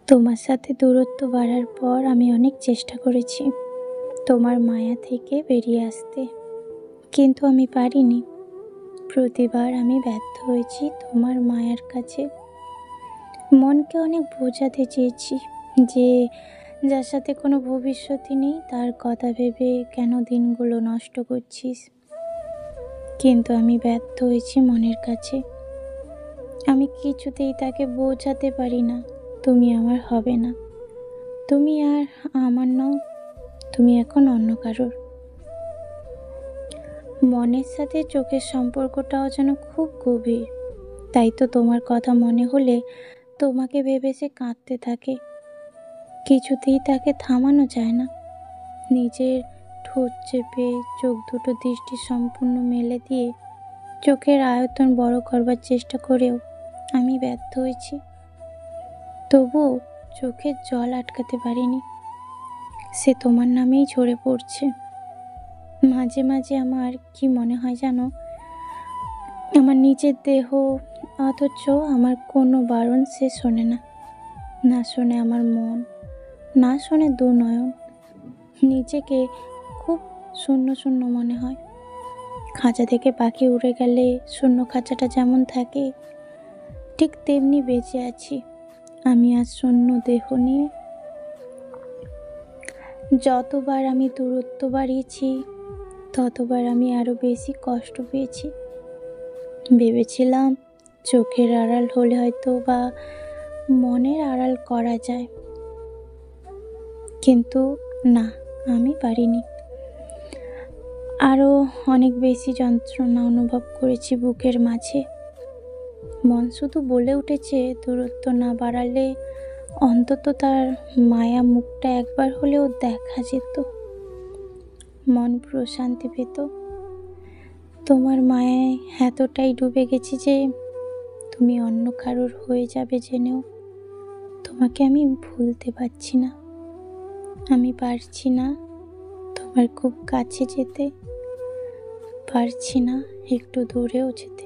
তোমার সাথে দূরত্ব বাড়ার পর আমি অনেক চেষ্টা করেছি তোমার মায়া থেকে বেরিয়ে আসতে, কিন্তু আমি পারিনি। প্রতিবার আমি ব্যর্থ হয়েছি তোমার মায়ার কাছে। মনকে অনেক বোঝাতে চেয়েছি যে যার সাথে কোনো ভবিষ্যৎই নেই তার কথা ভেবে কেন দিনগুলো নষ্ট করছিস, কিন্তু আমি ব্যর্থ হয়েছি মনের কাছে। আমি কিছুতেই তাকে বোঝাতে পারি না তুমি আমার হবে না, তুমি আর আমার নও, তুমি এখন অন্য কারোর। মনের সাথে চোখের সম্পর্কটাও যেন খুব গভীর, তাই তো তোমার কথা মনে হলে তোমাকে ভেবে সে কাঁদতে থাকে। কিছুতেই তাকে থামানো যায় না। নিজের ঠোঁট চেপে চোখ দুটো দৃষ্টি সম্পূর্ণ মেলে দিয়ে চোখের আয়তন বড় করবার চেষ্টা করেও আমি ব্যর্থ হয়েছি। তবুও চোখের জল আটকাতে পারিনি, সে তোমার নামেই ঝরে পড়ছে। মাঝে মাঝে আমার কি মনে হয় জানো, আমার নিজের দেহ, অথচ আমার কোনো বারণ সে শোনে না। না শোনে আমার মন, না শোনে দু নয়ন। নিজেকে খুব শূন্য শূন্য মনে হয়। খাঁচা থেকে পাখি উড়ে গেলে শূন্য খাঁচাটা যেমন থাকে, ঠিক তেমনি বেঁচে আছি আমি আজ শূন্য দেহ নিয়ে। যতবার আমি দূরত্ব বাড়িয়েছি ততবার আমি আরো বেশি কষ্ট পেয়েছি। ভেবেছিলাম চোখের আড়াল হলে হয়তো বা মনের আড়াল করা যায়, কিন্তু না, আমি পারিনি। আরো অনেক বেশি যন্ত্রণা অনুভব করেছি বুকের মাঝে। মন শুধু বলে উঠেছে দূরত্ব না বাড়ালে অন্তত তার মায়া মুখটা একবার হলেও দেখা যেত, মন প্রশান্তি পেত। তোমার মায়ায় এতটাই ডুবে গেছি যে তুমি অন্য কারোর হয়ে যাবে জেনেও তোমাকে আমি ভুলতে পারছি না। আমি পারছি না তোমার খুব কাছে যেতে, পারছি না একটু দূরেও যেতে।